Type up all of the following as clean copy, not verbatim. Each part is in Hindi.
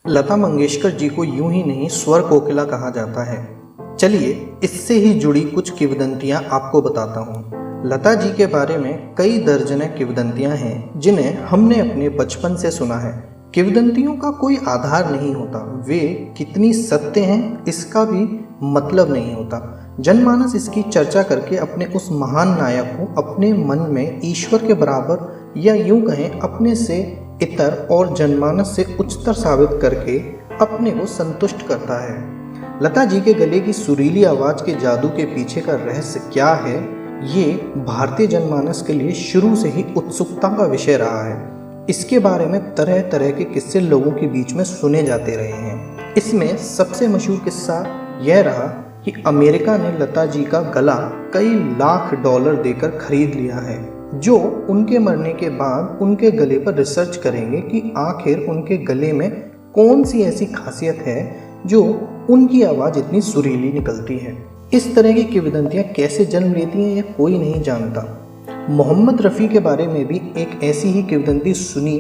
लता मंगेशकर जी को यूं ही नहीं स्वर कोकिला कहा जाता है। चलिए इससे ही जुड़ी कुछ किंवदंतियां आपको बताता हूँ। लता जी के बारे में कई दर्जन किंवदंतियां हैं जिन्हें हमने अपने बचपन से सुना है। किंवदंतियों का कोई आधार नहीं होता, वे कितनी सत्य हैं इसका भी मतलब नहीं होता। जनमानस इसकी चर्चा करके अपने उस महान नायक को अपने मन में ईश्वर के बराबर या यूं कहें अपने से इतर और जनमानस से उच्चतर साबित करके अपने को संतुष्ट करता है। लता जी के गले की सुरीली आवाज़ के जादू के पीछे का रहस्य क्या है, ये भारतीय जनमानस के लिए शुरू से ही उत्सुकता का विषय रहा है। इसके बारे में तरह तरह के किस्से लोगों के बीच में सुने जाते रहे हैं। इसमें सबसे मशहूर किस्सा यह रहा कि अमेरिका ने लता जी का गला कई लाख डॉलर देकर खरीद लिया है, जो उनके मरने के बाद उनके गले पर रिसर्च करेंगे कि आखिर उनके गले में कौन सी ऐसी खासियत है जो उनकी आवाज़ इतनी सुरीली निकलती है। इस तरह की किंवदंतियाँ कैसे जन्म लेती हैं यह कोई नहीं जानता। मोहम्मद रफ़ी के बारे में भी एक ऐसी ही किंवदंती सुनी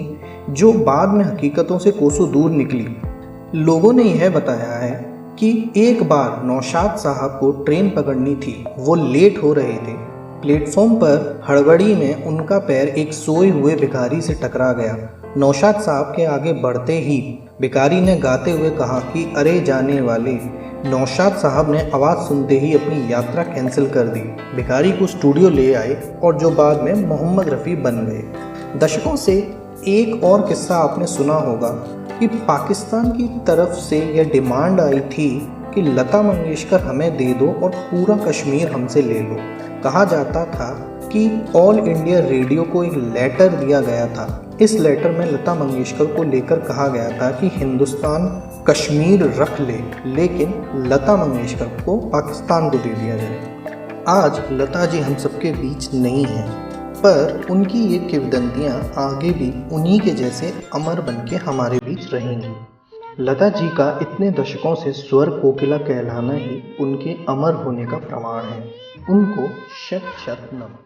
जो बाद में हकीकतों से कोसों दूर निकली। लोगों ने यह बताया है कि एक बार नौशाद साहब को ट्रेन पकड़नी थी, वो लेट हो रहे थे। प्लेटफॉर्म पर हड़बड़ी में उनका पैर एक सोए हुए भिखारी से टकरा गया। नौशाद साहब के आगे बढ़ते ही भिखारी ने गाते हुए कहा कि अरे जाने वाले। नौशाद साहब ने आवाज़ सुनते ही अपनी यात्रा कैंसिल कर दी। भिखारी को स्टूडियो ले आए और जो बाद में मोहम्मद रफ़ी बन गए। दशकों से एक और किस्सा आपने सुना होगा कि पाकिस्तान की तरफ से यह डिमांड आई थी कि लता मंगेशकर हमें दे दो और पूरा कश्मीर हमसे ले लो। कहा जाता था कि ऑल इंडिया रेडियो को एक लेटर दिया गया था। इस लेटर में लता मंगेशकर को लेकर कहा गया था कि हिंदुस्तान कश्मीर रख ले, लेकिन लता मंगेशकर को पाकिस्तान को दे दिया जाए। आज लता जी हम सबके बीच नहीं हैं, पर उनकी ये किंवदंतियाँ आगे भी उन्हीं के जैसे अमर बन के हमारे बीच रहेंगी। लता जी का इतने दशकों से स्वर कोकिला कहलाना ही उनके अमर होने का प्रमाण है। उनको शत शत नमन।